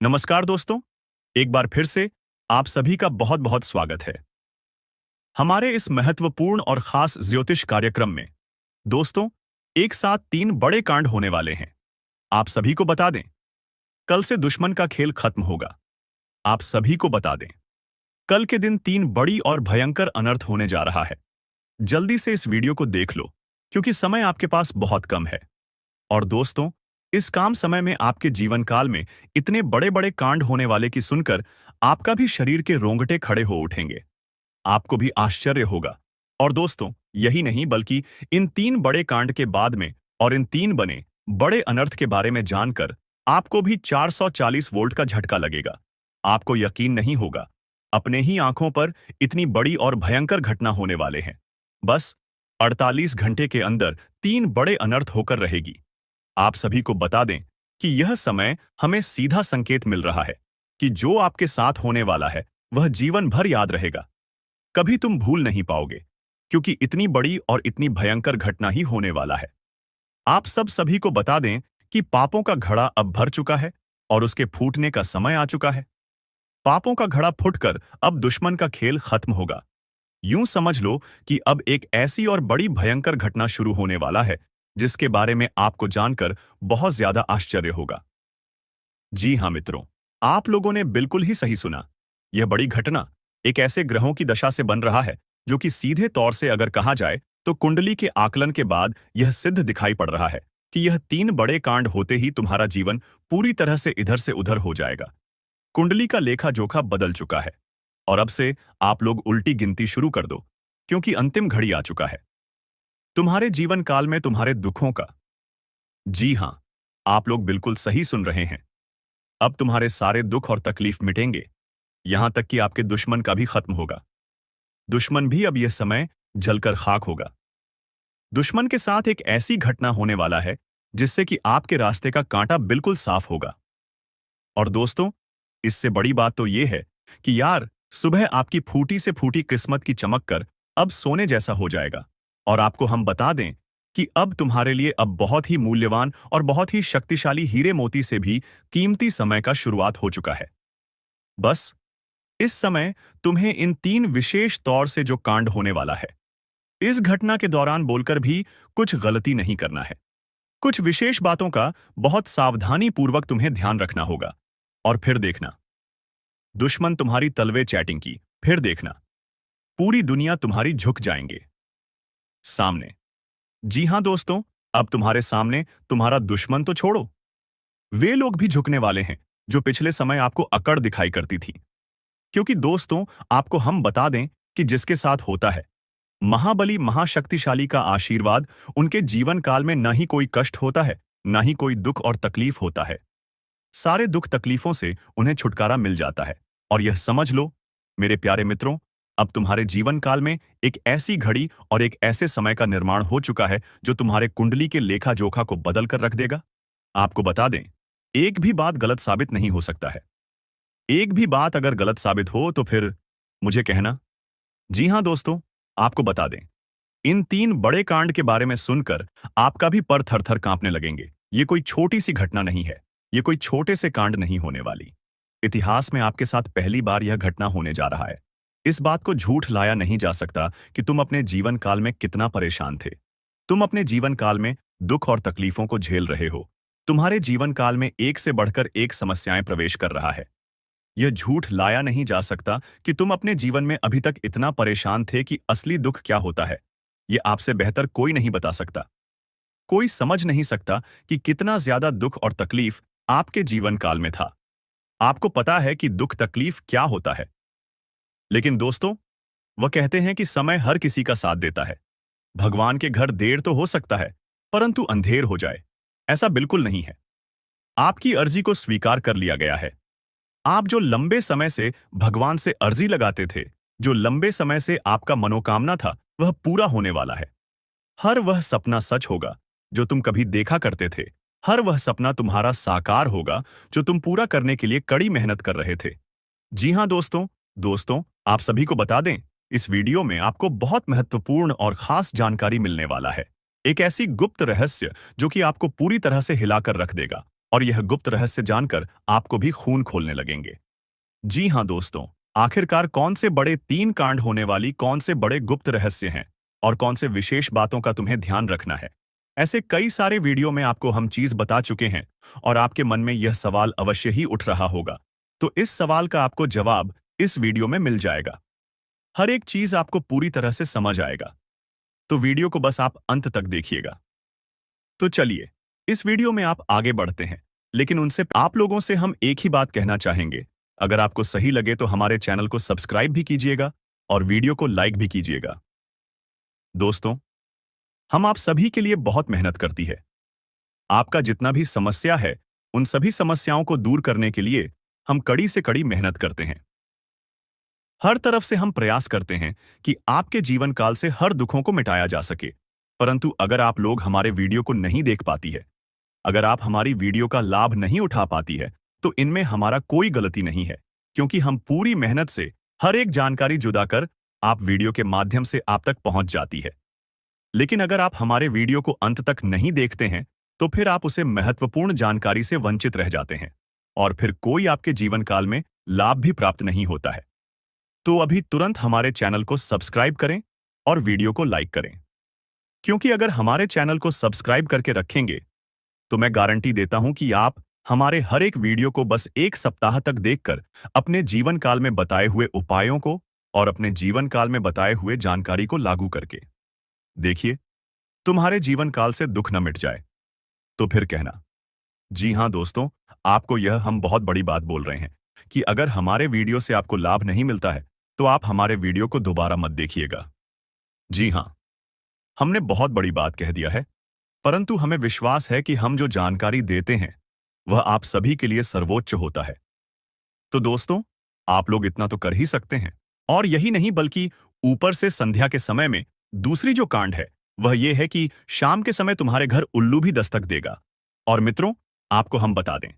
नमस्कार दोस्तों, एक बार फिर से आप सभी का बहुत बहुत स्वागत है हमारे इस महत्वपूर्ण और खास ज्योतिष कार्यक्रम में। दोस्तों, एक साथ तीन बड़े कांड होने वाले हैं। आप सभी को बता दें, कल से दुश्मन का खेल खत्म होगा। आप सभी को बता दें, कल के दिन तीन बड़ी और भयंकर अनर्थ होने जा रहा है। जल्दी से इस वीडियो को देख लो, क्योंकि समय आपके पास बहुत कम है। और दोस्तों, इस काम समय में आपके जीवन काल में इतने बड़े बड़े कांड होने वाले की सुनकर आपका भी शरीर के रोंगटे खड़े हो उठेंगे। आपको भी आश्चर्य होगा। और दोस्तों, यही नहीं बल्कि इन तीन बड़े कांड के बाद में और इन तीन बने बड़े अनर्थ के बारे में जानकर आपको भी 440 वोल्ट का झटका लगेगा। आपको यकीन नहीं होगा, अपने ही आंखों पर इतनी बड़ी और भयंकर घटना होने वाले हैं। बस 48 घंटे के अंदर तीन बड़े अनर्थ होकर रहेगी। आप सभी को बता दें कि यह समय हमें सीधा संकेत मिल रहा है कि जो आपके साथ होने वाला है वह जीवन भर याद रहेगा। कभी तुम भूल नहीं पाओगे, क्योंकि इतनी बड़ी और इतनी भयंकर घटना ही होने वाला है। आप सभी को बता दें कि पापों का घड़ा अब भर चुका है और उसके फूटने का समय आ चुका है। पापों का घड़ा फूटकर अब दुश्मन का खेल खत्म होगा। यूं समझ लो कि अब एक ऐसी और बड़ी भयंकर घटना शुरू होने वाला है जिसके बारे में आपको जानकर बहुत ज्यादा आश्चर्य होगा। जी हां मित्रों, आप लोगों ने बिल्कुल ही सही सुना। यह बड़ी घटना एक ऐसे ग्रहों की दशा से बन रहा है जो कि सीधे तौर से अगर कहा जाए तो कुंडली के आकलन के बाद यह सिद्ध दिखाई पड़ रहा है कि यह तीन बड़े कांड होते ही तुम्हारा जीवन पूरी तरह से इधर से उधर हो जाएगा। कुंडली का लेखा जोखा बदल चुका है और अब से आप लोग उल्टी गिनती शुरू कर दो, क्योंकि अंतिम घड़ी आ चुका है तुम्हारे जीवन काल में तुम्हारे दुखों का। जी हां, आप लोग बिल्कुल सही सुन रहे हैं। अब तुम्हारे सारे दुख और तकलीफ मिटेंगे, यहां तक कि आपके दुश्मन का भी खत्म होगा। दुश्मन भी अब यह समय जलकर खाक होगा। दुश्मन के साथ एक ऐसी घटना होने वाला है जिससे कि आपके रास्ते का कांटा बिल्कुल साफ होगा। और दोस्तों, इससे बड़ी बात तो यह है कि यार, सुबह आपकी फूटी से फूटी किस्मत की चमक कर अब सोने जैसा हो जाएगा। और आपको हम बता दें कि अब तुम्हारे लिए अब बहुत ही मूल्यवान और बहुत ही शक्तिशाली हीरे मोती से भी कीमती समय का शुरुआत हो चुका है। बस इस समय तुम्हें इन तीन विशेष तौर से जो कांड होने वाला है, इस घटना के दौरान बोलकर भी कुछ गलती नहीं करना है। कुछ विशेष बातों का बहुत सावधानी पूर्वक तुम्हें ध्यान रखना होगा। और फिर देखना, दुश्मन तुम्हारी तलवे चैटिंग की, फिर देखना पूरी दुनिया तुम्हारी झुक जाएंगे सामने। जी हां दोस्तों, अब तुम्हारे सामने तुम्हारा दुश्मन तो छोड़ो, वे लोग भी झुकने वाले हैं जो पिछले समय आपको अकड़ दिखाई करती थी। क्योंकि दोस्तों, आपको हम बता दें कि जिसके साथ होता है महाबली महाशक्तिशाली का आशीर्वाद, उनके जीवन काल में न ही कोई कष्ट होता है, न ही कोई दुख और तकलीफ होता है। सारे दुख तकलीफों से उन्हें छुटकारा मिल जाता है। और यह समझ लो मेरे प्यारे मित्रों, अब तुम्हारे जीवन काल में एक ऐसी घड़ी और एक ऐसे समय का निर्माण हो चुका है जो तुम्हारे कुंडली के लेखा जोखा को बदल कर रख देगा। आपको बता दें, एक भी बात गलत साबित नहीं हो सकता है। एक भी बात अगर गलत साबित हो तो फिर मुझे कहना। जी हां दोस्तों, आपको बता दें, इन तीन बड़े कांड के बारे में सुनकर आपका भी पर थर-थर कांपने लगेंगे। ये कोई छोटी सी घटना नहीं है, ये कोई छोटे से कांड नहीं होने वाली। इतिहास में आपके साथ पहली बार यह घटना होने जा रहा है। इस बात को झूठ लाया नहीं जा सकता कि तुम अपने जीवन काल में कितना परेशान थे। तुम अपने जीवन काल में दुख और तकलीफों को झेल रहे हो। तुम्हारे जीवन काल में एक से बढ़कर एक समस्याएं प्रवेश कर रहा है। यह झूठ लाया नहीं जा सकता कि तुम अपने जीवन में अभी तक इतना परेशान थे कि असली दुख क्या होता है, यह आपसे बेहतर कोई नहीं बता सकता। कोई समझ नहीं सकता कि कितना ज्यादा दुख और तकलीफ आपके जीवन काल में था। आपको पता है कि दुख तकलीफ क्या होता है। लेकिन दोस्तों, वह कहते हैं कि समय हर किसी का साथ देता है। भगवान के घर देर तो हो सकता है, परंतु अंधेर हो जाए, ऐसा बिल्कुल नहीं है। आपकी अर्जी को स्वीकार कर लिया गया है। आप जो लंबे समय से भगवान से अर्जी लगाते थे, जो लंबे समय से आपका मनोकामना था, वह पूरा होने वाला है। हर वह सपना सच होगा जो तुम कभी देखा करते थे। हर वह सपना तुम्हारा साकार होगा जो तुम पूरा करने के लिए कड़ी मेहनत कर रहे थे। जी हां दोस्तों, आप सभी को बता दें, इस वीडियो में आपको बहुत महत्वपूर्ण और खास जानकारी मिलने वाला है। एक ऐसी गुप्त रहस्य जो कि आपको पूरी तरह से हिलाकर रख देगा और यह गुप्त रहस्य जानकर आपको भी खून खोलने लगेंगे। जी हाँ दोस्तों, आखिरकार कौन से बड़े 3 कांड होने वाली कौन से बड़े गुप्त रहस्य हैं और कौन से विशेष बातों का तुम्हें ध्यान रखना है? ऐसे कई सारे वीडियो में आपको हम चीज बता चुके हैं और आपके मन में यह सवाल अवश्य ही उठ रहा होगा। तो इस सवाल का आपको जवाब इस वीडियो में मिल जाएगा। हर एक चीज आपको पूरी तरह से समझ आएगा। तो वीडियो को बस आप अंत तक देखिएगा। तो चलिए, इस वीडियो में आप आगे बढ़ते हैं, लेकिन उनसे आप लोगों से हम एक ही बात कहना चाहेंगे। अगर आपको सही लगे तो हमारे चैनल को सब्सक्राइब भी कीजिएगा और वीडियो को लाइक भी कीजिएगा। दोस्तों, हम आप सभी के लिए बहुत मेहनत करती है। आपका जितना भी समस्या है, उन सभी समस्याओं को दूर करने के लिए हम कड़ी से कड़ी मेहनत करते हैं। हर तरफ से हम प्रयास करते हैं कि आपके जीवन काल से हर दुखों को मिटाया जा सके। परंतु अगर आप लोग हमारे वीडियो को नहीं देख पाती है, अगर आप हमारी वीडियो का लाभ नहीं उठा पाती है, तो इनमें हमारा कोई गलती नहीं है, क्योंकि हम पूरी मेहनत से हर एक जानकारी जुदा कर आप वीडियो के माध्यम से आप तक पहुंच जाती है। लेकिन अगर आप हमारे वीडियो को अंत तक नहीं देखते हैं, तो फिर आप उसे महत्वपूर्ण जानकारी से वंचित रह जाते हैं और फिर कोई आपके जीवन काल में लाभ भी प्राप्त नहीं होता है। तो अभी तुरंत हमारे चैनल को सब्सक्राइब करें और वीडियो को लाइक करें, क्योंकि अगर हमारे चैनल को सब्सक्राइब करके रखेंगे तो मैं गारंटी देता हूं कि आप हमारे हर एक वीडियो को बस 1 सप्ताह तक देखकर अपने जीवन काल में बताए हुए उपायों को और अपने जीवन काल में बताए हुए जानकारी को लागू करके देखिए, तुम्हारे जीवन काल से दुख न मिट जाए तो फिर कहना। जी हाँ दोस्तों, आपको यह हम बहुत बड़ी बात बोल रहे हैं कि अगर हमारे वीडियो से आपको लाभ नहीं मिलता है तो आप हमारे वीडियो को दोबारा मत देखिएगा। जी हाँ, हमने बहुत बड़ी बात कह दिया है, परंतु हमें विश्वास है कि हम जो जानकारी देते हैं वह आप सभी के लिए सर्वोच्च होता है। तो दोस्तों, आप लोग इतना तो कर ही सकते हैं। और यही नहीं बल्कि ऊपर से संध्या के समय में दूसरी जो कांड है वह यह है कि शाम के समय तुम्हारे घर उल्लू भी दस्तक देगा। और मित्रों, आपको हम बता दें,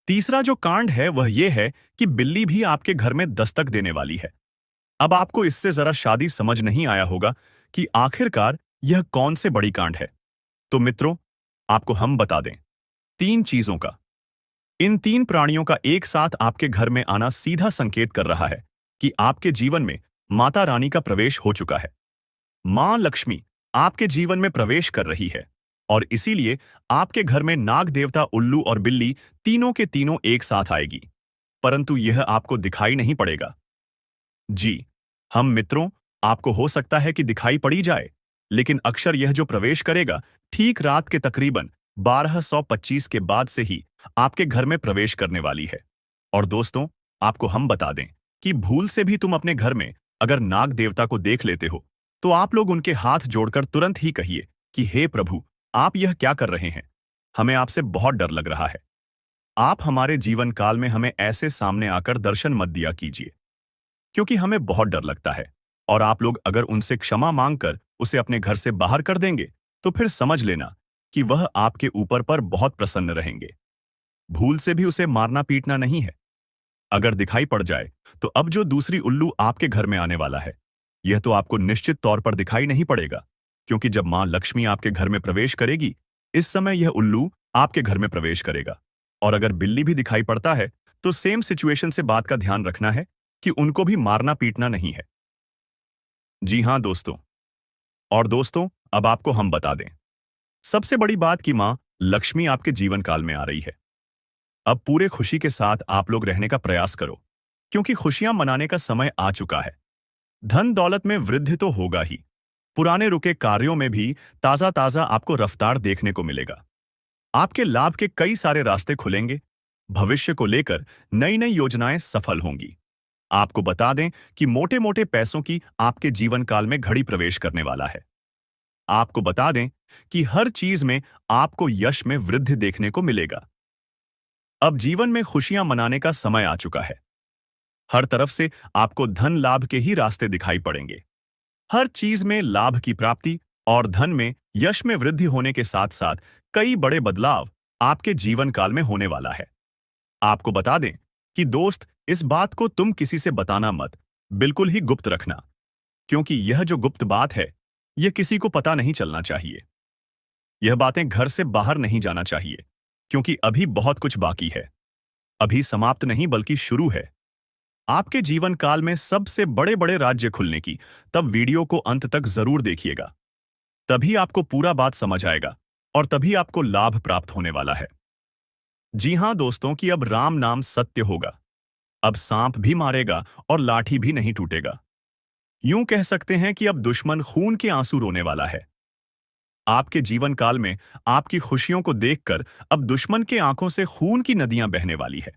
तीसरा जो कांड है वह यह है कि बिल्ली भी आपके घर में दस्तक देने वाली है। अब आपको इससे जरा शादी समझ नहीं आया होगा कि आखिरकार यह कौन से बड़ी कांड है। तो मित्रों, आपको हम बता दें 3 चीजों का। इन 3 प्राणियों का एक साथ आपके घर में आना सीधा संकेत कर रहा है कि आपके जीवन में माता रानी का प्रवेश हो चुका है। मां लक्ष्मी आपके जीवन में प्रवेश कर रही है और इसीलिए आपके घर में नाग देवता, उल्लू और बिल्ली तीनों के तीनों एक साथ आएगी। परंतु यह आपको दिखाई नहीं पड़ेगा। जी, हम मित्रों, आपको हो सकता है कि दिखाई पड़ी जाए, लेकिन अक्षर यह जो प्रवेश करेगा ठीक रात के तकरीबन 12:25 के बाद से ही आपके घर में प्रवेश करने वाली है। और दोस्तों, आपको हम बता दें कि भूल से भी तुम अपने घर में अगर नाग देवता को देख लेते हो तो आप लोग उनके हाथ जोड़कर तुरंत ही कहिए कि हे प्रभु, आप यह क्या कर रहे हैं? हमें आपसे बहुत डर लग रहा है। आप हमारे जीवन काल में हमें ऐसे सामने आकर दर्शन मत दिया कीजिए, क्योंकि हमें बहुत डर लगता है। और आप लोग अगर उनसे क्षमा मांगकर उसे अपने घर से बाहर कर देंगे तो फिर समझ लेना कि वह आपके ऊपर पर बहुत प्रसन्न रहेंगे। भूल से भी उसे मारना पीटना नहीं है। अगर दिखाई पड़ जाए तो अब जो दूसरी उल्लू आपके घर में आने वाला है, यह तो आपको निश्चित तौर पर दिखाई नहीं पड़ेगा, क्योंकि जब मां लक्ष्मी आपके घर में प्रवेश करेगी, इस समय यह उल्लू आपके घर में प्रवेश करेगा। और अगर बिल्ली भी दिखाई पड़ता है तो सेम सिचुएशन से बात का ध्यान रखना है कि उनको भी मारना पीटना नहीं है। जी हाँ दोस्तों। और दोस्तों, अब आपको हम बता दें सबसे बड़ी बात कि मां लक्ष्मी आपके जीवन काल में आ रही है। अब पूरे खुशी के साथ आप लोग रहने का प्रयास करो, क्योंकि खुशियां मनाने का समय आ चुका है। धन दौलत में वृद्धि तो होगा ही, पुराने रुके कार्यों में भी ताजा ताजा आपको रफ्तार देखने को मिलेगा। आपके लाभ के कई सारे रास्ते खुलेंगे। भविष्य को लेकर नई नई योजनाएं सफल होंगी। आपको बता दें कि मोटे मोटे पैसों की आपके जीवन काल में घड़ी प्रवेश करने वाला है। आपको बता दें कि हर चीज में आपको यश में वृद्धि देखने को मिलेगा। अब जीवन में खुशियां मनाने का समय आ चुका है। हर तरफ से आपको धन लाभ के ही रास्ते दिखाई पड़ेंगे। हर चीज में लाभ की प्राप्ति और धन में यश में वृद्धि होने के साथ साथ कई बड़े बदलाव आपके जीवन काल में होने वाला है। आपको बता दें कि दोस्त, इस बात को तुम किसी से बताना मत, बिल्कुल ही गुप्त रखना, क्योंकि यह जो गुप्त बात है यह किसी को पता नहीं चलना चाहिए। यह बातें घर से बाहर नहीं जाना चाहिए, क्योंकि अभी बहुत कुछ बाकी है। अभी समाप्त नहीं बल्कि शुरू है। आपके जीवन काल में सबसे बड़े बड़े राज्य खुलने की। तब वीडियो को अंत तक जरूर देखिएगा। तभी आपको पूरा बात समझ आएगा और तभी आपको लाभ प्राप्त होने वाला है। जी हां दोस्तों, कि अब राम नाम सत्य होगा। अब सांप भी मारेगा और लाठी भी नहीं टूटेगा। यूं कह सकते हैं कि अब दुश्मन खून के आंसू रोने वाला है। आपके जीवन काल में आपकी खुशियों को देखकर अब दुश्मन के आंखों से खून की नदियां बहने वाली है।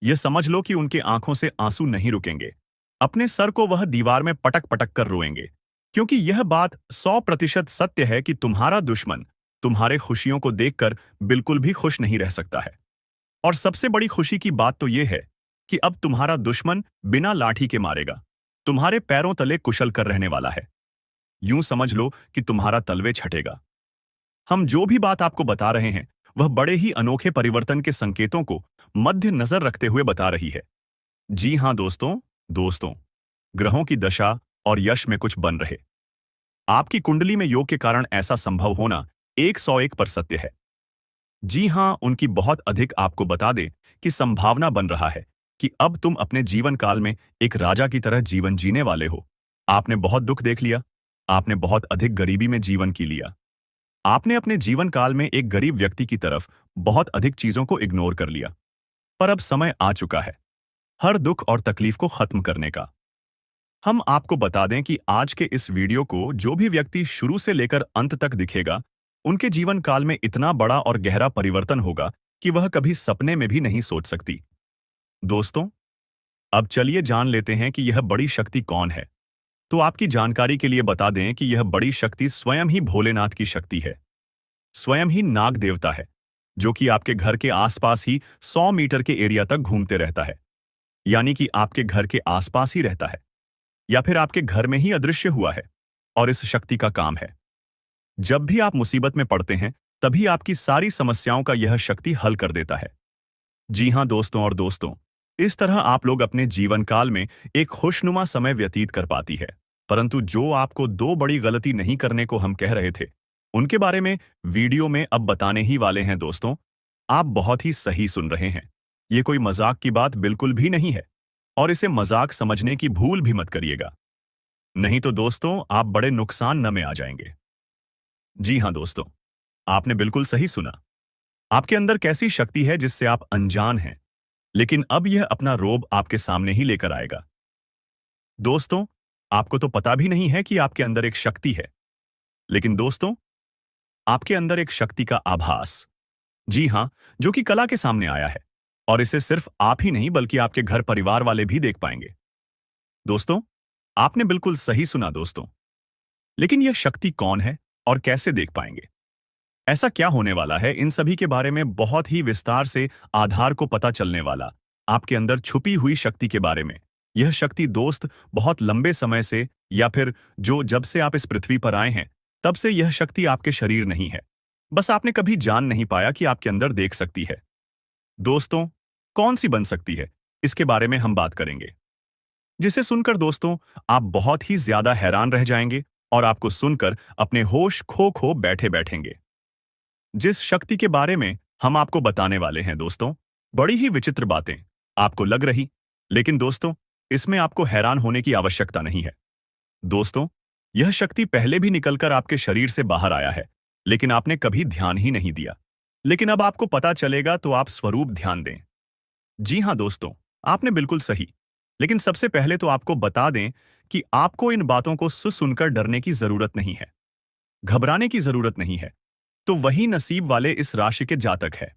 यह समझ लो कि उनके आंखों से आंसू नहीं रुकेंगे। अपने सर को वह दीवार में पटक पटक कर रोएंगे, क्योंकि यह बात 100% सत्य है कि तुम्हारा दुश्मन तुम्हारे खुशियों को देखकर बिल्कुल भी खुश नहीं रह सकता है। और सबसे बड़ी खुशी की बात तो यह है कि अब तुम्हारा दुश्मन बिना लाठी के मारेगा, तुम्हारे पैरों तले कुशल कर रहने वाला है। यूं समझ लो कि तुम्हारा तलवे छटेगा। हम जो भी बात आपको बता रहे हैं वह बड़े ही अनोखे परिवर्तन के संकेतों को मध्य नजर रखते हुए बता रही है। जी हां दोस्तों, दोस्तों, ग्रहों की दशा और यश में कुछ बन रहे। आपकी कुंडली में योग के कारण ऐसा संभव होना 101 पर सत्य है। जी हां, उनकी बहुत अधिक आपको बता दें कि संभावना बन रहा है कि अब तुम अपने जीवन काल में एक राजा की तरह जीवन जीने वाले हो। आपने बहुत दुख देख लिया, आपने बहुत अधिक गरीबी में जीवन की लिया, आपने अपने जीवन काल में एक गरीब व्यक्ति की तरफ बहुत अधिक चीजों को इग्नोर कर लिया। पर अब समय आ चुका है हर दुख और तकलीफ को खत्म करने का। हम आपको बता दें कि आज के इस वीडियो को जो भी व्यक्ति शुरू से लेकर अंत तक दिखेगा, उनके जीवन काल में इतना बड़ा और गहरा परिवर्तन होगा कि वह कभी सपने में भी नहीं सोच सकती। दोस्तों, अब चलिए जान लेते हैं कि यह बड़ी शक्ति कौन है। तो आपकी जानकारी के लिए बता दें कि यह बड़ी शक्ति स्वयं ही भोलेनाथ की शक्ति है। स्वयं ही नाग देवता है, जो कि आपके घर के आसपास ही 100 मीटर के एरिया तक घूमते रहता है। यानी कि आपके घर के आसपास ही रहता है या फिर आपके घर में ही अदृश्य हुआ है। और इस शक्ति का काम है, जब भी आप मुसीबत में पड़ते हैं तभी आपकी सारी समस्याओं का यह शक्ति हल कर देता है। जी हां दोस्तों और दोस्तों, इस तरह आप लोग अपने जीवन काल में एक खुशनुमा समय व्यतीत कर पाती है। परंतु जो आपको दो बड़ी गलती नहीं करने को हम कह रहे थे, उनके बारे में वीडियो में अब बताने ही वाले हैं दोस्तों। आप बहुत ही सही सुन रहे हैं। ये कोई मजाक की बात बिल्कुल भी नहीं है और इसे मजाक समझने की भूल भी मत करिएगा। नहीं तो दोस्तों, आप बड़े नुकसान न में आ जाएंगे। जी हां दोस्तों, आपने बिल्कुल सही सुना। आपके अंदर कैसी शक्ति है जिससे आप अनजान हैं, लेकिन अब यह अपना रोब आपके सामने ही लेकर आएगा। दोस्तों, आपको तो पता भी नहीं है कि आपके अंदर एक शक्ति है, लेकिन दोस्तों, आपके अंदर एक शक्ति का आभास, जी हां, जो कि कला के सामने आया है। और इसे सिर्फ आप ही नहीं बल्कि आपके घर परिवार वाले भी देख पाएंगे। दोस्तों, आपने बिल्कुल सही सुना दोस्तों। लेकिन यह शक्ति कौन है और कैसे देख पाएंगे? ऐसा क्या होने वाला है, इन सभी के बारे में बहुत ही विस्तार से आधार को पता चलने वाला आपके अंदर छुपी हुई शक्ति के बारे में। यह शक्ति दोस्त बहुत लंबे समय से या फिर जो जब से आप इस पृथ्वी पर आए हैं तब से यह शक्ति आपके शरीर नहीं है, बस आपने कभी जान नहीं पाया कि आपके अंदर देख सकती है। दोस्तों, कौन सी बन सकती है, इसके बारे में हम बात करेंगे, जिसे सुनकर दोस्तों आप बहुत ही ज्यादा हैरान रह जाएंगे और आपको सुनकर अपने होश खो खो बैठे बैठेंगे। जिस शक्ति के बारे में हम आपको बताने वाले हैं दोस्तों, बड़ी ही विचित्र बातें आपको लग रही, लेकिन दोस्तों इसमें आपको हैरान होने की आवश्यकता नहीं है। दोस्तों, यह शक्ति पहले भी निकलकर आपके शरीर से बाहर आया है, लेकिन आपने कभी ध्यान ही नहीं दिया। लेकिन अब आपको पता चलेगा तो आप स्वरूप ध्यान दें। जी हां दोस्तों, आपने बिल्कुल सही। लेकिन सबसे पहले तो आपको बता दें कि आपको इन बातों को सुनकर डरने की जरूरत नहीं है, घबराने की जरूरत नहीं है। तो वही नसीब वाले इस राशि के जातक है।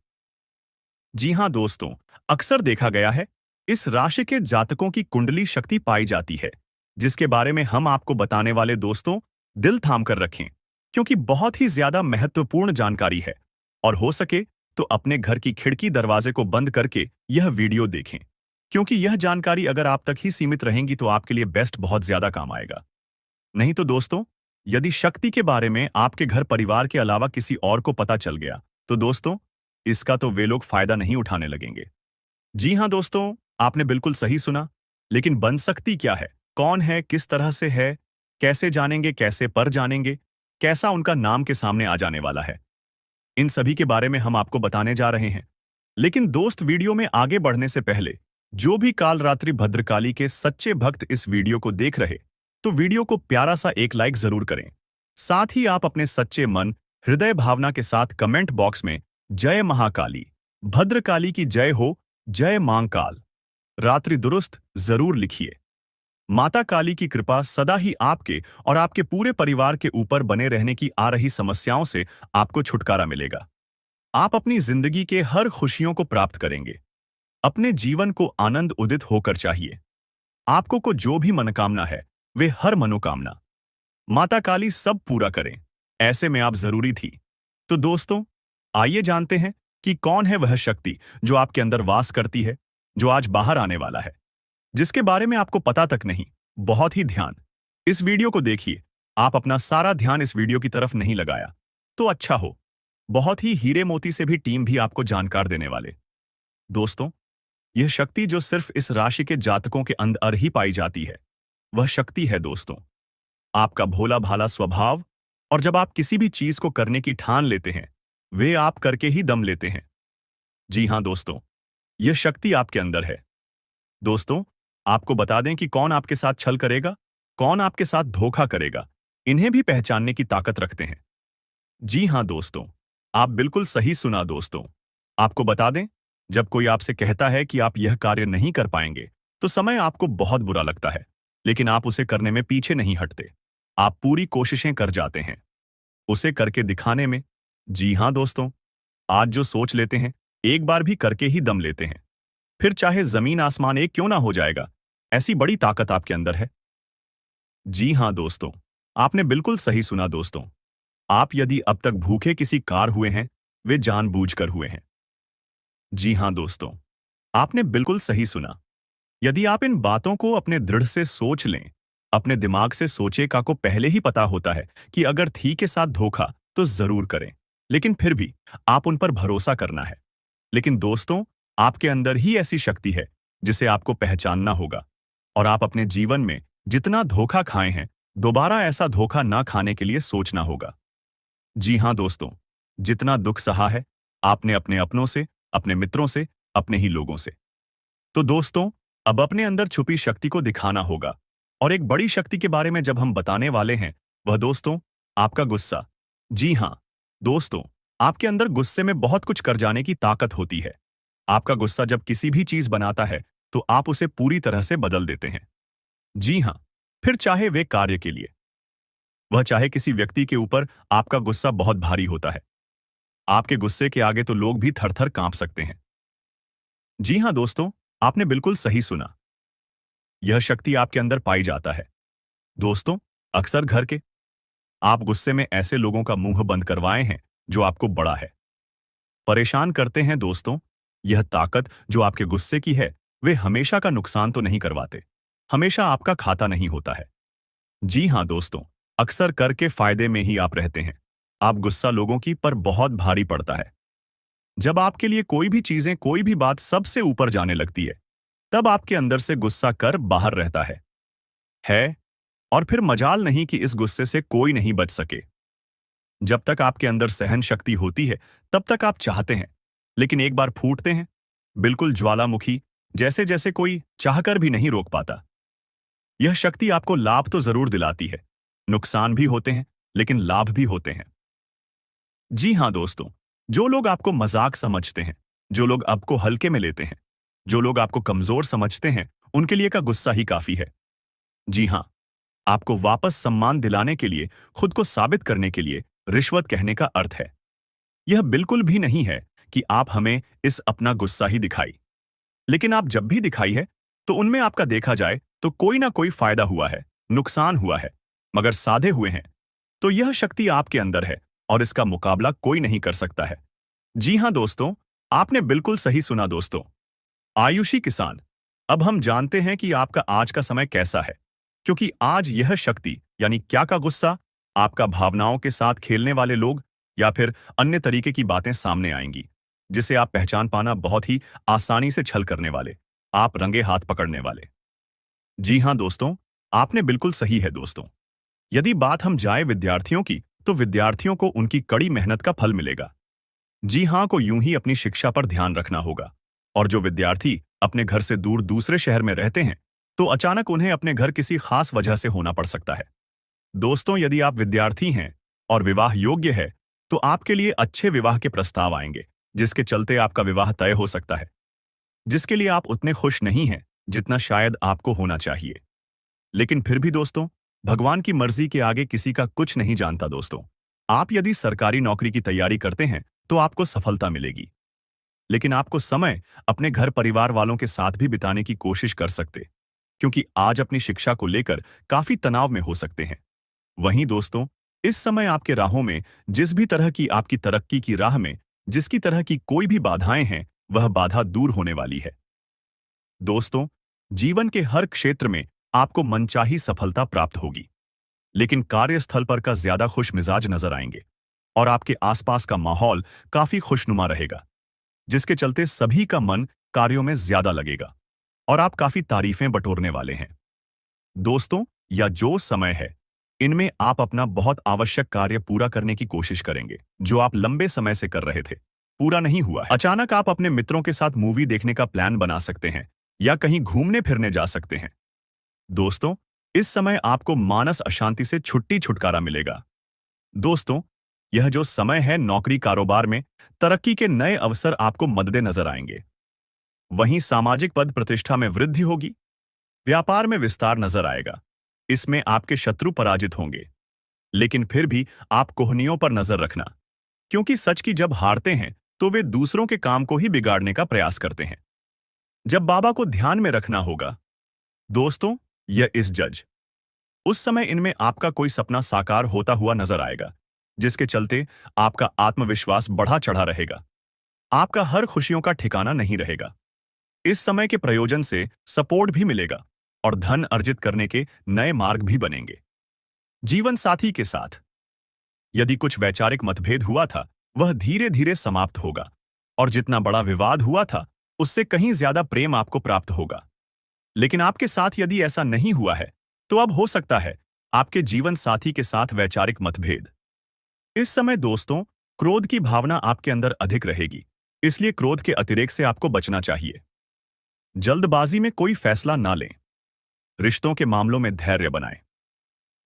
जी हां दोस्तों, अक्सर देखा गया है इस राशि के जातकों की कुंडली शक्ति पाई जाती है, जिसके बारे में हम आपको बताने वाले दोस्तों दिल थाम कर रखें, क्योंकि बहुत ही ज्यादा महत्वपूर्ण जानकारी है। और हो सके तो अपने घर की खिड़की दरवाजे को बंद करके यह वीडियो देखें, क्योंकि यह जानकारी अगर आप तक ही सीमित रहेंगी तो आपके लिए बेस्ट बहुत ज्यादा काम आएगा। नहीं तो दोस्तों, यदि शक्ति के बारे में आपके घर परिवार के अलावा किसी और को पता चल गया तो दोस्तों इसका तो वे लोग फायदा नहीं उठाने लगेंगे। जी हां दोस्तों, आपने बिल्कुल सही सुना। लेकिन बन सकती क्या है, कौन है, किस तरह से है, कैसे जानेंगे, कैसे पर जानेंगे, कैसा उनका नाम के सामने आ जाने वाला है? इन सभी के बारे में हम आपको बताने जा रहे हैं। लेकिन दोस्त, वीडियो में आगे बढ़ने से पहले जो भी कालरात्रि भद्रकाली के सच्चे भक्त इस वीडियो को देख रहे, तो वीडियो को प्यारा सा एक लाइक जरूर करें। साथ ही आप अपने सच्चे मन, हृदय भावना के साथ कमेंट बॉक्स में जय महाकाली, भद्रकाली की जय हो, जय मांकाल, रात्रि दुरुस्त जरूर लिखिए। माता काली की कृपा सदा ही आपके और आपके पूरे परिवार के ऊपर बने रहने की आ रही समस्याओं से आपको छुटकारा मिलेगा। आप अपनी जिंदगी के हर खुशियों को प्राप्त करेंगे। अपने जीवन को आनंद उदित होकर चाहिए। आपको को जो भी मनोकामना है, वे हर मनोकामना माता काली सब पूरा करें। ऐसे में आप जरूरी थी। तो दोस्तों, आइए जानते हैं कि कौन है वह शक्ति जो आपके अंदर वास करती है, जो आज बाहर आने वाला है, जिसके बारे में आपको पता तक नहीं। बहुत ही ध्यान इस वीडियो को देखिए। आप अपना सारा ध्यान इस वीडियो की तरफ नहीं लगाया तो अच्छा हो। बहुत ही हीरे मोती से भी टीम भी आपको जानकार देने वाले। दोस्तों, यह शक्ति जो सिर्फ इस राशि के जातकों के अंदर ही पाई जाती है, वह शक्ति है दोस्तों, आपका भोला भाला स्वभाव। और जब आप किसी भी चीज को करने की ठान लेते हैं, वे आप करके ही दम लेते हैं। जी हां दोस्तों, यह शक्ति आपके अंदर है। दोस्तों, आपको बता दें कि कौन आपके साथ छल करेगा, कौन आपके साथ धोखा करेगा, इन्हें भी पहचानने की ताकत रखते हैं। जी हां दोस्तों, आप बिल्कुल सही सुना दोस्तों। आपको बता दें, जब कोई आपसे कहता है कि आप यह कार्य नहीं कर पाएंगे, तो समय आपको बहुत बुरा लगता है, लेकिन आप उसे करने में पीछे नहीं हटते। आप पूरी कोशिशें कर जाते हैं उसे करके दिखाने में। जी हां दोस्तों, आज जो सोच लेते हैं, एक बार भी करके ही दम लेते हैं। फिर चाहे जमीन आसमान एक क्यों ना हो जाएगा, ऐसी बड़ी ताकत आपके अंदर है। जी हां दोस्तों, आपने बिल्कुल सही सुना दोस्तों। आप यदि अब तक भूखे किसी कार हुए हैं, वे जानबूझकर हुए हैं। जी हां दोस्तों, आपने बिल्कुल सही सुना। यदि आप इन बातों को अपने दृढ़ से सोच लें, अपने दिमाग से सोचे का को पहले ही पता होता है कि अगर थी के साथ धोखा तो जरूर करें, लेकिन फिर भी आप उन पर भरोसा करना है। लेकिन दोस्तों, आपके अंदर ही ऐसी शक्ति है जिसे आपको पहचानना होगा। और आप अपने जीवन में जितना धोखा खाए हैं, दोबारा ऐसा धोखा ना खाने के लिए सोचना होगा। जी हां दोस्तों, जितना दुख सहा है आपने अपने अपनों से, अपने मित्रों से, अपने ही लोगों से, तो दोस्तों, अब अपने अंदर छुपी शक्ति को दिखाना होगा। और एक बड़ी शक्ति के बारे में जब हम बताने वाले हैं, वह दोस्तों, आपका गुस्सा। जी हां दोस्तों, आपके अंदर गुस्से में बहुत कुछ कर जाने की ताकत होती है। आपका गुस्सा जब किसी भी चीज बनाता है, तो आप उसे पूरी तरह से बदल देते हैं। जी हां, फिर चाहे वे कार्य के लिए, वह चाहे किसी व्यक्ति के ऊपर, आपका गुस्सा बहुत भारी होता है। आपके गुस्से के आगे तो लोग भी थर-थर कांप सकते हैं। जी हां दोस्तों, आपने बिल्कुल सही सुना। यह शक्ति आपके अंदर पाई जाता है। दोस्तों, अक्सर घर के आप गुस्से में ऐसे लोगों का मुंह बंद करवाए हैं जो आपको बड़ा है परेशान करते हैं। दोस्तों, यह ताकत जो आपके गुस्से की है, वे हमेशा का नुकसान तो नहीं करवाते, हमेशा आपका खाता नहीं होता है। जी हां दोस्तों, अक्सर करके फायदे में ही आप रहते हैं। आप गुस्सा लोगों की पर बहुत भारी पड़ता है। जब आपके लिए कोई भी चीजें, कोई भी बात सबसे ऊपर जाने लगती है, तब आपके अंदर से गुस्सा कर बाहर रहता है। और फिर मजाल नहीं कि इस गुस्से से कोई नहीं बच सके। जब तक आपके अंदर सहन शक्ति होती है, तब तक आप चाहते हैं, लेकिन एक बार फूटते हैं, बिल्कुल ज्वालामुखी जैसे, जैसे कोई चाहकर भी नहीं रोक पाता। यह शक्ति आपको लाभ तो जरूर दिलाती है, नुकसान भी होते हैं, लेकिन लाभ भी होते हैं। जी हां दोस्तों, जो लोग आपको मजाक समझते हैं, जो लोग आपको हल्के में लेते हैं, जो लोग आपको कमजोर समझते हैं, उनके लिए का गुस्सा ही काफी है। जी हां, आपको वापस सम्मान दिलाने के लिए, खुद को साबित करने के लिए रिश्वत कहने का अर्थ है। यह बिल्कुल भी नहीं है कि आप हमें इस अपना गुस्सा ही दिखाई, लेकिन आप जब भी दिखाई है, तो उनमें आपका देखा जाए तो कोई ना कोई फायदा हुआ है, नुकसान हुआ है, मगर साधे हुए हैं। तो यह शक्ति आपके अंदर है और इसका मुकाबला कोई नहीं कर सकता है। जी हां दोस्तों, आपने बिल्कुल सही सुना दोस्तों। आयुषी किसान, अब हम जानते हैं कि आपका आज का समय कैसा है, क्योंकि आज यह शक्ति यानी क्या का गुस्सा, आपका भावनाओं के साथ खेलने वाले लोग या फिर अन्य तरीके की बातें सामने आएंगी, जिसे आप पहचान पाना बहुत ही आसानी से छल करने वाले, आप रंगे हाथ पकड़ने वाले। जी हां दोस्तों, आपने बिल्कुल सही है दोस्तों। यदि बात हम जाए विद्यार्थियों की, तो विद्यार्थियों को उनकी कड़ी मेहनत का फल मिलेगा। जी हाँ को यूं ही अपनी शिक्षा पर ध्यान रखना होगा। और जो विद्यार्थी अपने घर से दूर दूसरे शहर में रहते हैं, तो अचानक उन्हें अपने घर किसी खास वजह से होना पड़ सकता है। दोस्तों, यदि आप विद्यार्थी हैं और विवाह योग्य है, तो आपके लिए अच्छे विवाह के प्रस्ताव आएंगे, जिसके चलते आपका विवाह तय हो सकता है, जिसके लिए आप उतने खुश नहीं हैं जितना शायद आपको होना चाहिए। लेकिन फिर भी दोस्तों, भगवान की मर्जी के आगे किसी का कुछ नहीं जानता दोस्तों। आप यदि सरकारी नौकरी की तैयारी करते हैं, तो आपको सफलता मिलेगी। लेकिन आपको समय अपने घर परिवार वालों के साथ भी बिताने की कोशिश कर सकते, क्योंकि आज अपनी शिक्षा को लेकर काफी तनाव में हो सकते हैं। वहीं दोस्तों, इस समय आपके राहों में जिस भी तरह की आपकी तरक्की की राह में जिसकी तरह की कोई भी बाधाएं हैं, वह बाधा दूर होने वाली है। दोस्तों, जीवन के हर क्षेत्र में आपको मनचाही सफलता प्राप्त होगी, लेकिन कार्यस्थल पर का ज्यादा खुश मिजाज नजर आएंगे और आपके आसपास का माहौल काफी खुशनुमा रहेगा, जिसके चलते सभी का मन कार्यों में ज्यादा लगेगा और आप काफी तारीफें बटोरने वाले हैं। दोस्तों, या जो समय है, इनमें आप अपना बहुत आवश्यक कार्य पूरा करने की कोशिश करेंगे, जो आप लंबे समय से कर रहे थे, पूरा नहीं हुआ है। अचानक आप अपने मित्रों के साथ मूवी देखने का प्लान बना सकते हैं या कहीं घूमने फिरने जा सकते हैं। दोस्तों, इस समय आपको मानस अशांति से छुटकारा मिलेगा। दोस्तों, यह जो समय है, नौकरी कारोबार में तरक्की के नए अवसर आपको मद्देनजर आएंगे। वहीं सामाजिक पद प्रतिष्ठा में वृद्धि होगी, व्यापार में विस्तार नजर आएगा। इसमें आपके शत्रु पराजित होंगे, लेकिन फिर भी आप कोहनियों पर नजर रखना, क्योंकि सच की जब हारते हैं तो वे दूसरों के काम को ही बिगाड़ने का प्रयास करते हैं। जब बाबा को ध्यान में रखना होगा। दोस्तों, यह इस जज उस समय इनमें आपका कोई सपना साकार होता हुआ नजर आएगा, जिसके चलते आपका आत्मविश्वास बढ़ा चढ़ा रहेगा। आपका हर खुशियों का ठिकाना नहीं रहेगा। इस समय के प्रयोजन से सपोर्ट भी मिलेगा और धन अर्जित करने के नए मार्ग भी बनेंगे। जीवन साथी के साथ यदि कुछ वैचारिक मतभेद हुआ था, वह धीरे धीरे समाप्त होगा और जितना बड़ा विवाद हुआ था, उससे कहीं ज्यादा प्रेम आपको प्राप्त होगा। लेकिन आपके साथ यदि ऐसा नहीं हुआ है, तो अब हो सकता है आपके जीवन साथी के साथ वैचारिक मतभेद। इस समय दोस्तों, क्रोध की भावना आपके अंदर अधिक रहेगी, इसलिए क्रोध के अतिरेक से आपको बचना चाहिए। जल्दबाजी में कोई फैसला ना लें। रिश्तों के मामलों में धैर्य बनाएं।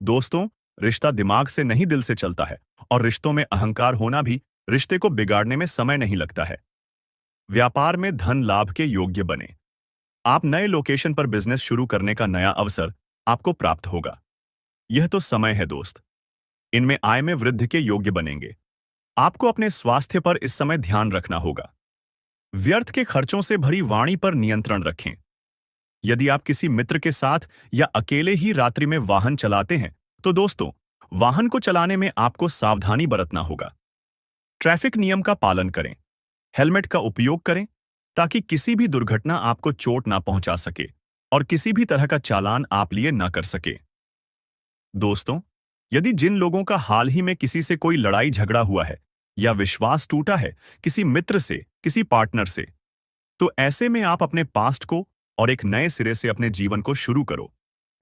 दोस्तों, रिश्ता दिमाग से नहीं दिल से चलता है और रिश्तों में अहंकार होना भी रिश्ते को बिगाड़ने में समय नहीं लगता है। व्यापार में धन लाभ के योग्य बने। आप नए लोकेशन पर बिजनेस शुरू करने का नया अवसर आपको प्राप्त होगा। यह तो समय है दोस्त। इनमें आय में वृद्धि के योग्य बनेंगे। आपको अपने स्वास्थ्य पर इस समय ध्यान रखना होगा। व्यर्थ के खर्चों से भरी वाणी पर नियंत्रण रखें। यदि आप किसी मित्र के साथ या अकेले ही रात्रि में वाहन चलाते हैं, तो दोस्तों, वाहन को चलाने में आपको सावधानी बरतना होगा। ट्रैफिक नियम का पालन करें। हेलमेट का उपयोग करें, ताकि किसी भी दुर्घटना आपको चोट ना पहुंचा सके और किसी भी तरह का चालान आप लिए ना कर सके। दोस्तों, यदि जिन लोगों का हाल ही में किसी से कोई लड़ाई झगड़ा हुआ है या विश्वास टूटा है किसी मित्र से, किसी पार्टनर से, तो ऐसे में आप अपने पास्ट को और एक नए सिरे से अपने जीवन को शुरू करो,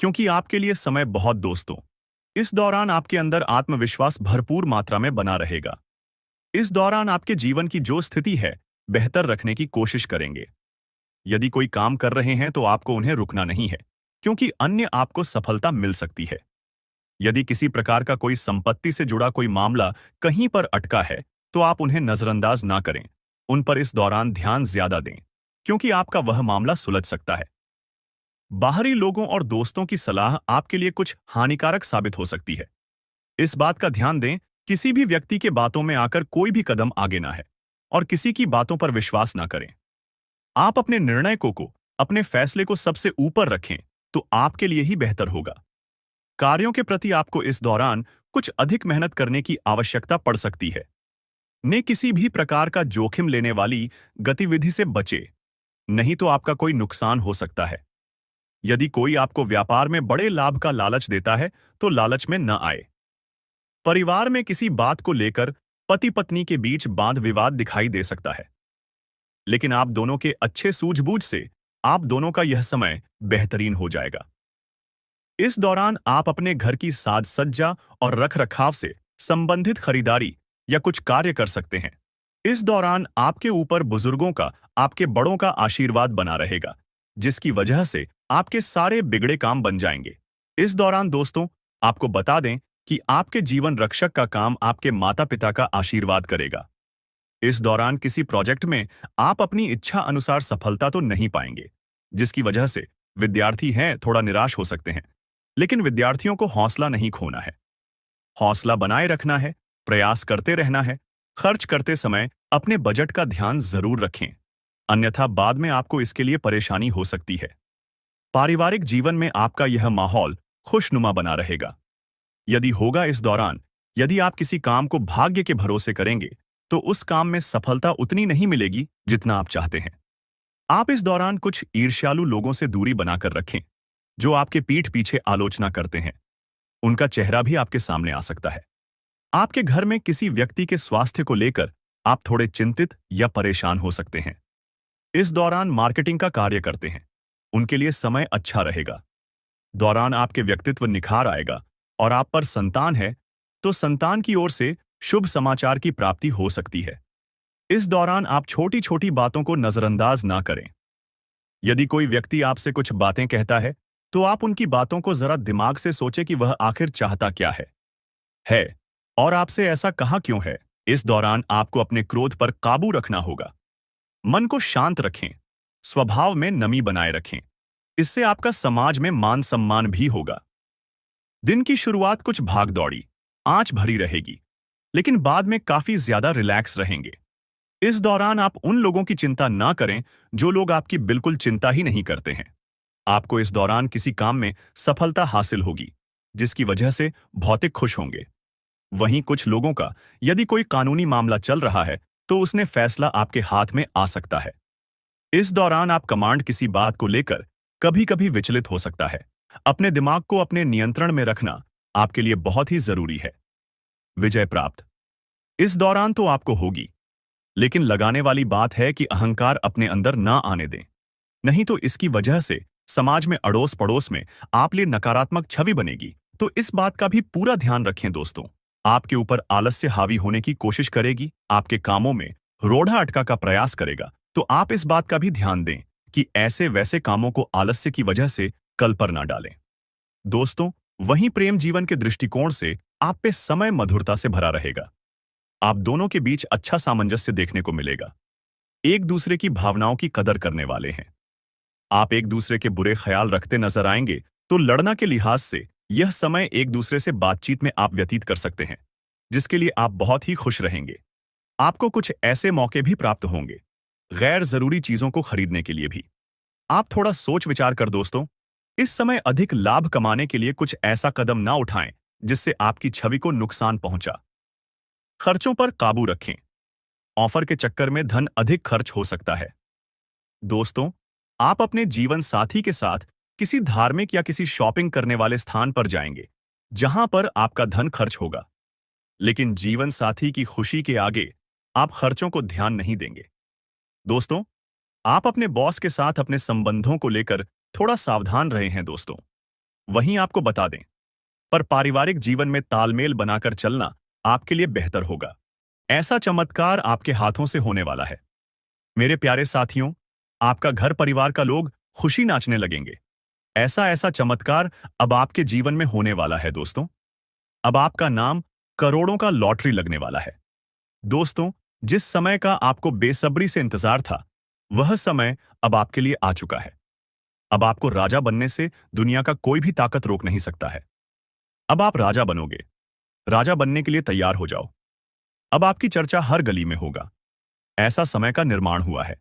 क्योंकि आपके लिए समय बहुत दोस्तों। इस दौरान आपके अंदर आत्मविश्वास भरपूर मात्रा में बना रहेगा। इस दौरान आपके जीवन की जो स्थिति है, बेहतर रखने की कोशिश करेंगे। यदि कोई काम कर रहे हैं तो आपको उन्हें रुकना नहीं है, क्योंकि अन्य आपको सफलता मिल सकती है। यदि किसी प्रकार का कोई संपत्ति से जुड़ा कोई मामला कहीं पर अटका है, तो आप उन्हें नजरअंदाज ना करें। उन पर इस दौरान ध्यान ज्यादा दें, क्योंकि आपका वह मामला सुलझ सकता है। बाहरी लोगों और दोस्तों की सलाह आपके लिए कुछ हानिकारक साबित हो सकती है। इस बात का ध्यान दें, किसी भी व्यक्ति के बातों में आकर कोई भी कदम आगे ना है और किसी की बातों पर विश्वास ना करें। आप अपने निर्णय को अपने फैसले को सबसे ऊपर रखें, तो आपके लिए ही बेहतर होगा। कार्यों के प्रति आपको इस दौरान कुछ अधिक मेहनत करने की आवश्यकता पड़ सकती है। ने किसी भी प्रकार का जोखिम लेने वाली गतिविधि से बचे, नहीं तो आपका कोई नुकसान हो सकता है। यदि कोई आपको व्यापार में बड़े लाभ का लालच देता है, तो लालच में न आए। परिवार में किसी बात को लेकर पति पत्नी के बीच वाद विवाद दिखाई दे सकता है, लेकिन आप दोनों के अच्छे सूझबूझ से आप दोनों का यह समय बेहतरीन हो जाएगा। इस दौरान आप अपने घर की साज सज्जा और रख रखाव से संबंधित खरीदारी या कुछ कार्य कर सकते हैं। इस दौरान आपके ऊपर बुजुर्गों का, आपके बड़ों का आशीर्वाद बना रहेगा, जिसकी वजह से आपके सारे बिगड़े काम बन जाएंगे। इस दौरान दोस्तों, आपको बता दें कि आपके जीवन रक्षक का काम आपके माता पिता का आशीर्वाद करेगा। इस दौरान किसी प्रोजेक्ट में आप अपनी इच्छा अनुसार सफलता तो नहीं पाएंगे, जिसकी वजह से विद्यार्थी हैं थोड़ा निराश हो सकते हैं। लेकिन विद्यार्थियों को हौसला नहीं खोना है, हौसला बनाए रखना है, प्रयास करते रहना है। खर्च करते समय अपने बजट का ध्यान जरूर रखें, अन्यथा बाद में आपको इसके लिए परेशानी हो सकती है। पारिवारिक जीवन में आपका यह माहौल खुशनुमा बना रहेगा। यदि होगा इस दौरान, यदि आप किसी काम को भाग्य के भरोसे करेंगे, तो उस काम में सफलता उतनी नहीं मिलेगी जितना आप चाहते हैं। आप इस दौरान कुछ ईर्ष्यालु लोगों से दूरी बनाकर रखें, जो आपके पीठ पीछे आलोचना करते हैं। उनका चेहरा भी आपके सामने आ सकता है। आपके घर में किसी व्यक्ति के स्वास्थ्य को लेकर आप थोड़े चिंतित या परेशान हो सकते हैं। इस दौरान मार्केटिंग का कार्य करते हैं, उनके लिए समय अच्छा रहेगा। दौरान आपके व्यक्तित्व निखार आएगा और आप पर संतान है, तो संतान की ओर से शुभ समाचार की प्राप्ति हो सकती है। इस दौरान आप छोटी छोटी बातों को नजरअंदाज ना करें। यदि कोई व्यक्ति आपसे कुछ बातें कहता है, तो आप उनकी बातों को जरा दिमाग से सोचें कि वह आखिर चाहता क्या है और आपसे ऐसा कहा क्यों है। इस दौरान आपको अपने क्रोध पर काबू रखना होगा। मन को शांत रखें, स्वभाव में नमी बनाए रखें। इससे आपका समाज में मान सम्मान भी होगा। दिन की शुरुआत कुछ भागदौड़ी, आंच भरी रहेगी, लेकिन बाद में काफी ज्यादा रिलैक्स रहेंगे। इस दौरान आप उन लोगों की चिंता ना करें जो लोग आपकी बिल्कुल चिंता ही नहीं करते हैं। आपको इस दौरान किसी काम में सफलता हासिल होगी, जिसकी वजह से भौतिक खुश होंगे। वहीं कुछ लोगों का यदि कोई कानूनी मामला चल रहा है, तो उसने फैसला आपके हाथ में आ सकता है। इस दौरान आप कमांड किसी बात को लेकर कभी कभी विचलित हो सकता है। अपने दिमाग को अपने नियंत्रण में रखना आपके लिए बहुत ही जरूरी है। विजय प्राप्त इस दौरान तो आपको होगी, लेकिन लगाने वाली बात है कि अहंकार अपने अंदर ना आने दें, नहीं तो इसकी वजह से समाज में अड़ोस पड़ोस में आप लिए नकारात्मक छवि बनेगी। तो इस बात का भी पूरा ध्यान रखें दोस्तों। आपके ऊपर आलस्य हावी होने की कोशिश करेगी, आपके कामों में रोड़ा अटका का प्रयास करेगा, तो आप इस बात का भी ध्यान दें कि ऐसे वैसे कामों को आलस्य की वजह से कल पर ना डालें। दोस्तों, वहीं प्रेम जीवन के दृष्टिकोण से आप पे समय मधुरता से भरा रहेगा। आप दोनों के बीच अच्छा सामंजस्य देखने को मिलेगा। एक दूसरे की भावनाओं की कदर करने वाले हैं। आप एक दूसरे के बुरे ख्याल रखते नजर आएंगे, तो लड़ना के लिहाज से यह समय एक दूसरे से बातचीत में आप व्यतीत कर सकते हैं, जिसके लिए आप बहुत ही खुश रहेंगे। आपको कुछ ऐसे मौके भी प्राप्त होंगे, गैर जरूरी चीजों को खरीदने के लिए भी। आप थोड़ा सोच विचार कर दोस्तों, इस समय अधिक लाभ कमाने के लिए कुछ ऐसा कदम ना उठाएं जिससे आपकी छवि को नुकसान पहुंचा। खर्चों पर काबू रखें। ऑफर के चक्कर में धन अधिक खर्च हो सकता है। दोस्तों, आप अपने जीवन साथी के साथ किसी धार्मिक या किसी शॉपिंग करने वाले स्थान पर जाएंगे, जहां पर आपका धन खर्च होगा। लेकिन जीवन साथी की खुशी के आगे आप खर्चों को ध्यान नहीं देंगे। दोस्तों, आप अपने बॉस के साथ अपने संबंधों को लेकर थोड़ा सावधान रहे हैं दोस्तों। वहीं आपको बता दें, पर पारिवारिक जीवन में तालमेल बनाकर चलना आपके लिए बेहतर होगा। ऐसा चमत्कार आपके हाथों से होने वाला है। मेरे प्यारे साथियों, आपका घर परिवार का लोग खुशी नाचने लगेंगे। ऐसा ऐसा चमत्कार अब आपके जीवन में होने वाला है दोस्तों। अब आपका नाम करोड़ों का लॉटरी लगने वाला है। दोस्तों, जिस समय का आपको बेसब्री से इंतजार था, वह समय अब आपके लिए आ चुका है। अब आपको राजा बनने से दुनिया का कोई भी ताकत रोक नहीं सकता है। अब आप राजा बनोगे। राजा बनने के लिए तैयार हो जाओ। अब आपकी चर्चा हर गली में होगा। ऐसा समय का निर्माण हुआ है।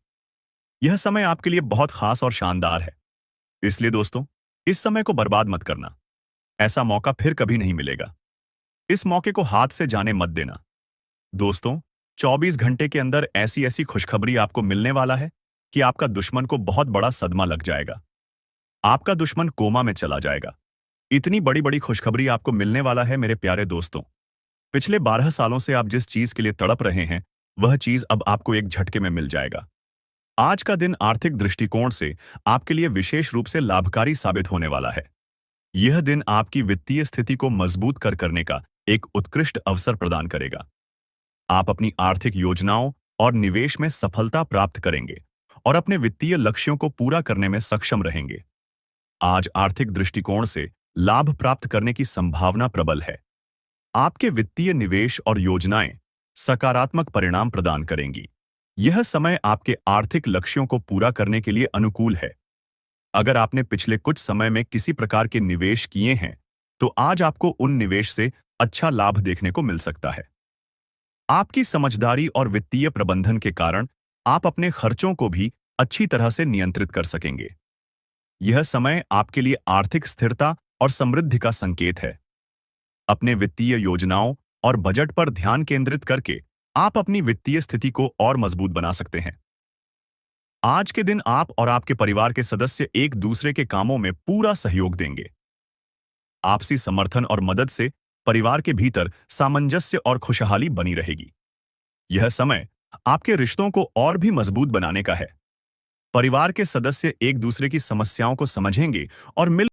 यह समय आपके लिए बहुत खास और शानदार है। इसलिए दोस्तों, इस समय को बर्बाद मत करना। ऐसा मौका फिर कभी नहीं मिलेगा। इस मौके को हाथ से जाने मत देना। दोस्तों, 24 घंटे के अंदर ऐसी ऐसी खुशखबरी आपको मिलने वाला है कि आपका दुश्मन को बहुत बड़ा सदमा लग जाएगा। आपका दुश्मन कोमा में चला जाएगा। इतनी बड़ी बड़ी खुशखबरी आपको मिलने वाला है मेरे प्यारे दोस्तों। पिछले 12 सालों से आप जिस चीज के लिए तड़प रहे हैं, वह चीज अब आपको एक झटके में मिल जाएगा। आज का दिन आर्थिक दृष्टिकोण से आपके लिए विशेष रूप से लाभकारी साबित होने वाला है। यह दिन आपकी वित्तीय स्थिति को मजबूत करने का एक उत्कृष्ट अवसर प्रदान करेगा। आप अपनी आर्थिक योजनाओं और निवेश में सफलता प्राप्त करेंगे और अपने वित्तीय लक्ष्यों को पूरा करने में सक्षम रहेंगे। आज आर्थिक दृष्टिकोण से लाभ प्राप्त करने की संभावना प्रबल है। आपके वित्तीय निवेश और योजनाएं सकारात्मक परिणाम प्रदान करेंगी। यह समय आपके आर्थिक लक्ष्यों को पूरा करने के लिए अनुकूल है। अगर आपने पिछले कुछ समय में किसी प्रकार के निवेश किए हैं, तो आज आपको उन निवेश से अच्छा लाभ देखने को मिल सकता है। आपकी समझदारी और वित्तीय प्रबंधन के कारण आप अपने खर्चों को भी अच्छी तरह से नियंत्रित कर सकेंगे। यह समय आपके लिए आर्थिक स्थिरता और समृद्धि का संकेत है। अपने वित्तीय योजनाओं और बजट पर ध्यान केंद्रित करके आप अपनी वित्तीय स्थिति को और मजबूत बना सकते हैं। आज के दिन आप और आपके परिवार के सदस्य एक दूसरे के कामों में पूरा सहयोग देंगे। आपसी समर्थन और मदद से परिवार के भीतर सामंजस्य और खुशहाली बनी रहेगी। यह समय आपके रिश्तों को और भी मजबूत बनाने का है। परिवार के सदस्य एक दूसरे की समस्याओं को समझेंगे और मिल